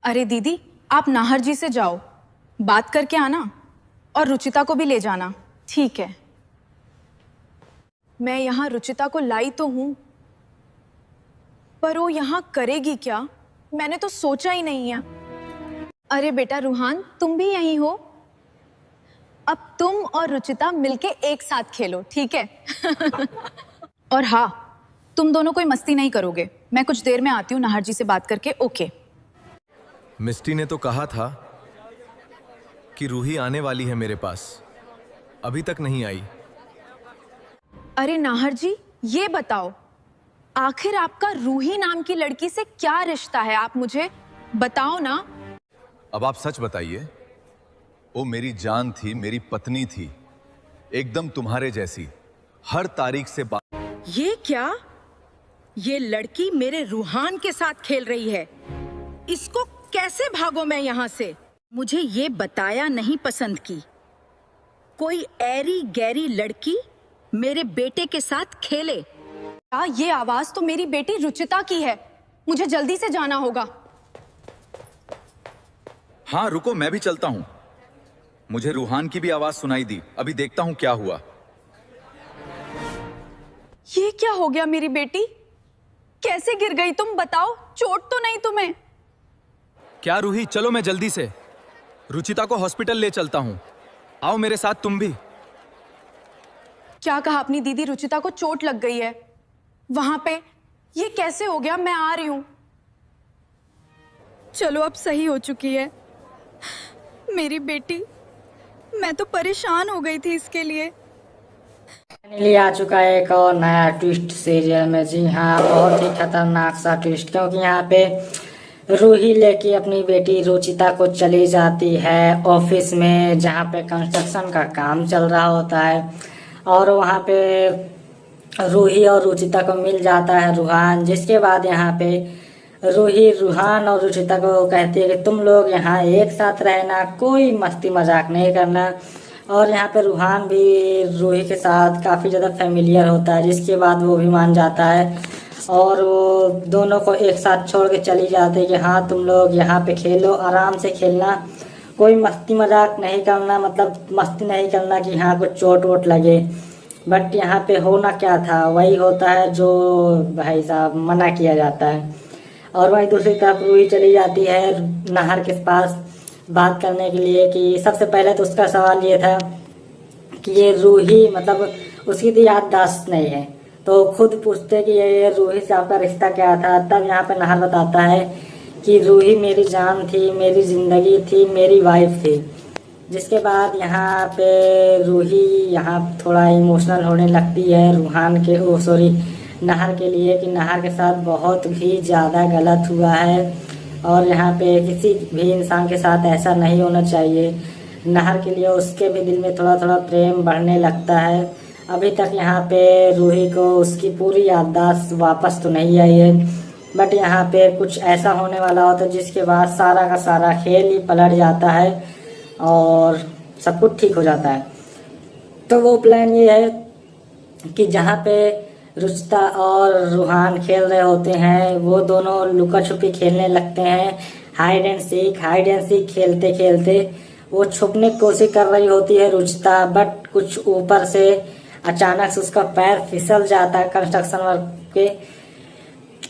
अरे दीदी, आप नाहर जी से जाओ, बात करके आना और रुचिता को भी ले जाना। ठीक है। मैं यहाँ रुचिता को लाई तो हूँ, पर वो यहाँ करेगी क्या, मैंने तो सोचा ही नहीं है। अरे बेटा रूहान, तुम भी यहीं हो। अब तुम और रुचिता मिलके एक साथ खेलो, ठीक है? और हाँ, तुम दोनों कोई मस्ती नहीं करोगे। मैं कुछ देर में आती हूँ नाहर जी से बात करके। ओके। मिस्टी ने तो कहा था कि रूही आने वाली है मेरे पास, अभी तक नहीं आई। अरे नाहर जी, ये बताओ, आखिर आपका रूही नाम की लड़की से क्या रिश्ता है? आप मुझे बताओ ना। अब आप सच बताइए। वो मेरी जान थी, मेरी पत्नी थी, एकदम तुम्हारे जैसी, हर तारीख से बात। ये क्या? ये लड़की मेरे रूहान के साथ खेल रही है। इसको कैसे भागो मैं यहाँ से? मुझे ये बताया नहीं पसंद की। कोई ऐरी गैरी लड़की मेरे बेटे के साथ खेले। ये आवाज तो मेरी बेटी रुचिता की है। मुझे जल्दी से जाना होगा। हाँ रुको, मैं भी चलता हूँ। मुझे रूहान की भी आवाज सुनाई दी, अभी देखता हूँ क्या हुआ। ये क्या हो गया? मेरी बेटी कैसे गिर गई? तुम बताओ, चोट तो नहीं तुम्हें? क्या रूही, चलो मैं जल्दी से रुचिता को हॉस्पिटल ले चलता हूँ। आओ मेरे साथ तुम भी। क्या कहा? अपनी दीदी रुचिता को चोट लग गई है वहां पे? ये कैसे हो गया? मैं आ रही हूं। चलो, अब सही हो चुकी है मेरी बेटी। मैं तो परेशान हो गई थी इसके लिए। फाइनली आ चुका है एक और नया ट्विस्ट सीरियल में। जी हाँ, बहुत ही खतरनाक सा ट्विस्ट, क्योंकि यहाँ पे रूही लेके अपनी बेटी रुचिता को चली जाती है ऑफिस में, जहाँ पे कंस्ट्रक्शन का काम चल रहा होता है। और वहाँ पे रूही और रुचिता को मिल जाता है रूहान, जिसके बाद यहाँ पे रूही रूहान और रुचिता को कहती है कि तुम लोग यहाँ एक साथ रहना, कोई मस्ती मजाक नहीं करना। और यहाँ पे रूहान भी रूही के साथ काफ़ी ज़्यादा फेमिलियर होता है, जिसके बाद वो भी मान जाता है और वो दोनों को एक साथ छोड़ के चली जाती है कि हाँ तुम लोग यहाँ पे खेलो, आराम से खेलना, कोई मस्ती मजाक नहीं करना, मतलब मस्ती नहीं करना कि हाँ कुछ चोट वोट लगे। बट यहाँ पे होना क्या था, वही होता है जो भाई साहब मना किया जाता है। और वहीं दूसरी तरफ रूही चली जाती है नाहर के पास बात करने के लिए। कि सबसे पहले तो उसका सवाल ये था कि ये रूही, मतलब उसकी तो याददाश्त नहीं है, तो खुद पूछते कि ये रूही से आपका रिश्ता क्या था। तब यहाँ पे नाहर बताता है कि रूही मेरी जान थी, मेरी ज़िंदगी थी, मेरी वाइफ थी। जिसके बाद यहाँ पे रूही यहाँ थोड़ा इमोशनल होने लगती है रूहान के नाहर के लिए, कि नाहर के साथ बहुत ही ज़्यादा गलत हुआ है और यहाँ पे किसी भी इंसान के साथ ऐसा नहीं होना चाहिए। नाहर के लिए उसके भी दिल में थोड़ा थोड़ा प्रेम बढ़ने लगता है। अभी तक यहाँ पे रूही को उसकी पूरी याददाश्त वापस तो नहीं आई है, बट यहाँ पे कुछ ऐसा होने वाला होता है जिसके बाद सारा का सारा खेल ही पलट जाता है और सब कुछ ठीक हो जाता है। तो वो प्लान ये है कि जहाँ पे रुचिता और रूहान खेल रहे होते हैं, वो दोनों लुका छुपी खेलने लगते हैं, हाइड एंड सीक खेलते खेलते वो छुपने की कोशिश कर रही होती है रुचिता। बट कुछ ऊपर से अचानक से उसका पैर फिसल जाता है कंस्ट्रक्शन वर्क के,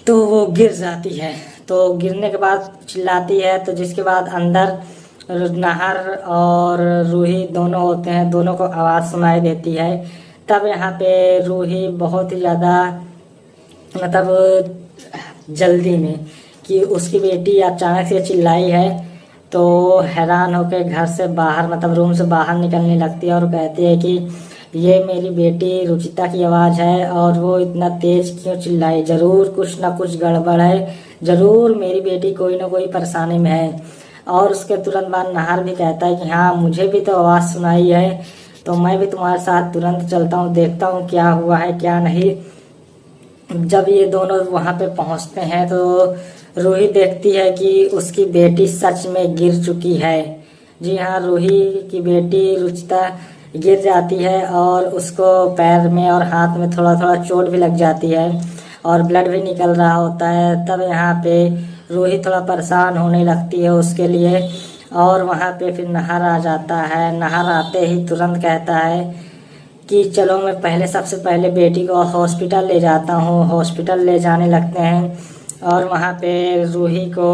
तो वो गिर जाती है। तो गिरने के बाद चिल्लाती है, तो जिसके बाद अंदर नाहर और रूही दोनों होते हैं, दोनों को आवाज़ सुनाई देती है। तब यहाँ पे रूही बहुत ही ज़्यादा मतलब जल्दी में कि उसकी बेटी अचानक से चिल्लाई है, तो हैरान होकर घर से बाहर, मतलब रूम से बाहर निकलने लगती है और कहती है कि ये मेरी बेटी रुचिता की आवाज़ है और वो इतना तेज़ क्यों चिल्लाई, ज़रूर कुछ ना कुछ गड़बड़ है, ज़रूर मेरी बेटी कोई ना कोई परेशानी में है। और उसके तुरंत बाद नाहर भी कहता है कि हाँ मुझे भी तो आवाज़ सुनाई है, तो मैं भी तुम्हारे साथ तुरंत चलता हूँ, देखता हूँ क्या हुआ है क्या नहीं। जब ये दोनों वहाँ पे पहुँचते हैं तो रूही देखती है कि उसकी बेटी सच में गिर चुकी है। जी हाँ, रूही की बेटी रुचिता गिर जाती है और उसको पैर में और हाथ में थोड़ा थोड़ा चोट भी लग जाती है और ब्लड भी निकल रहा होता है। तब यहाँ पे रूही थोड़ा परेशान होने लगती है उसके लिए। और वहाँ पे फिर नाहर आ जाता है। नाहर आते ही तुरंत कहता है कि चलो मैं पहले सबसे पहले बेटी को हॉस्पिटल ले जाता हूँ। हॉस्पिटल ले जाने लगते हैं और वहाँ पे रूही को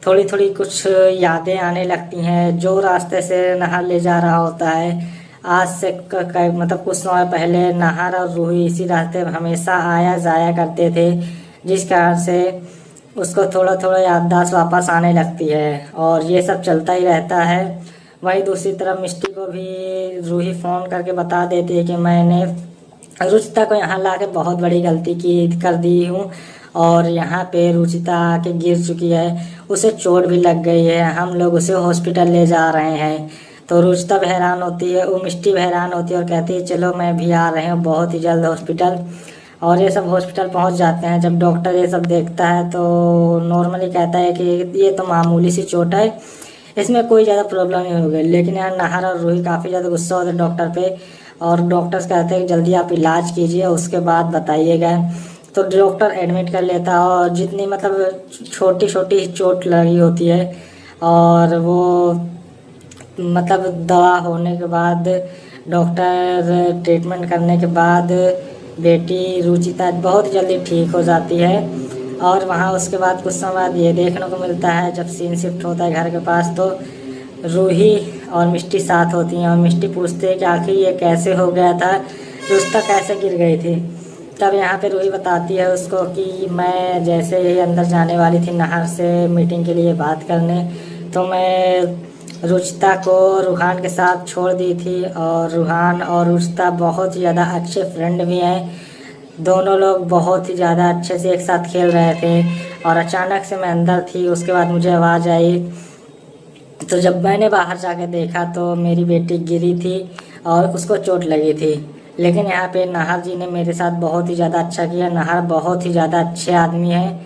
थोड़ी थोड़ी कुछ यादें आने लगती हैं जो रास्ते से नाहर ले जा रहा होता है। आज से मतलब कुछ समय पहले नाहर और रूही इसी रास्ते में हमेशा आया जाया करते थे, जिस कारण से उसको थोड़ा थोड़ा याददाश्त वापस आने लगती है और ये सब चलता ही रहता है। वहीं दूसरी तरफ मिष्टी को भी रूही फ़ोन करके बता देती है कि मैंने रुचिता को यहाँ ला के बहुत बड़ी गलती कर दी हूँ और यहाँ पे रुचिता आके गिर चुकी है, उसे चोट भी लग गई है, हम लोग उसे हॉस्पिटल ले जा रहे हैं। तो रुचिता भी हैरान होती है, वो मिष्टी भी हैरान होती है और कहती है चलो मैं भी आ रही हूँ बहुत ही जल्द हॉस्पिटल। और ये सब हॉस्पिटल पहुँच जाते हैं। जब डॉक्टर ये सब देखता है तो नॉर्मली कहता है कि ये तो मामूली सी चोट है, इसमें कोई ज़्यादा प्रॉब्लम नहीं होगी। लेकिन यहाँ नाहर और रूही काफ़ी ज़्यादा गुस्सा होते हैं डॉक्टर पे और डॉक्टर्स कहते हैं कि जल्दी आप इलाज कीजिए उसके बाद बताइएगा। तो डॉक्टर एडमिट कर लेता है और जितनी मतलब छोटी छोटी चोट लगी होती है और वो मतलब दवा होने के बाद डॉक्टर ट्रीटमेंट करने के बाद बेटी रुचिता बहुत जल्दी ठीक हो जाती है। और वहाँ उसके बाद कुछ समय बाद ये देखने को मिलता है जब सीन शिफ्ट होता है घर के पास तो रूही और मिष्टी साथ होती हैं और मिष्टी पूछती है कि आखिर ये कैसे हो गया था, रुचिता कैसे गिर गई थी। तब यहाँ पे रूही बताती है उसको कि मैं जैसे ही अंदर जाने वाली थी नाहर से मीटिंग के लिए बात करने, तो मैं रुचिता को रूहान के साथ छोड़ दी थी और रूहान और रुचिता बहुत ही ज़्यादा अच्छे फ्रेंड भी हैं। दोनों लोग बहुत ही ज़्यादा अच्छे से एक साथ खेल रहे थे और अचानक से मैं अंदर थी, उसके बाद मुझे आवाज़ आई। तो जब मैंने बाहर जाके देखा तो मेरी बेटी गिरी थी और उसको चोट लगी थी। लेकिन यहाँ पे नाहर जी ने मेरे साथ बहुत ही ज़्यादा अच्छा किया। नाहर बहुत ही ज़्यादा अच्छे आदमी हैं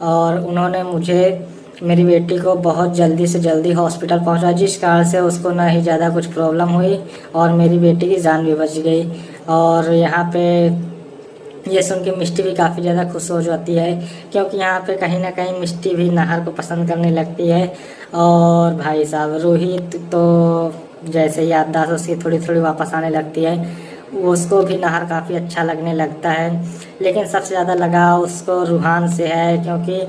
और उन्होंने मुझे मेरी बेटी को बहुत जल्दी से जल्दी हॉस्पिटल पहुँचा, जिस कारण से उसको ना ही ज़्यादा कुछ प्रॉब्लम हुई और मेरी बेटी की जान भी बच गई। और यहाँ पे ये सुन के मिष्टी भी काफ़ी ज़्यादा खुश हो जाती है क्योंकि यहाँ पे कहीं ना कहीं मिष्टी भी नाहर को पसंद करने लगती है। और भाई साहब रोहित तो जैसे याददाश्त उसकी थोड़ी थोड़ी वापस आने लगती है, उसको भी नाहर काफ़ी अच्छा लगने लगता है। लेकिन सबसे ज़्यादा लगाव उसको रूहान से है क्योंकि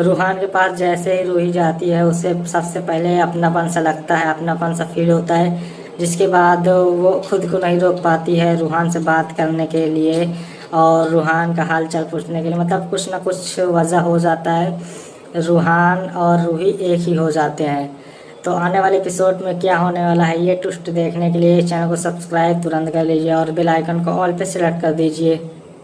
रूहान के पास जैसे ही रूही जाती है उसे सबसे पहले अपनापन सा लगता है, अपनापन सा फील होता है, जिसके बाद वो खुद को नहीं रोक पाती है रूहान से बात करने के लिए और रूहान का हाल चाल पूछने के लिए। मतलब कुछ ना कुछ वजह हो जाता है, रूहान और रूही एक ही हो जाते हैं। तो आने वाले एपिसोड में क्या होने वाला है ये ट्विस्ट देखने के लिए चैनल को सब्सक्राइब तुरंत कर लीजिए और बेल आइकन को ऑल पे सेलेक्ट कर दीजिए।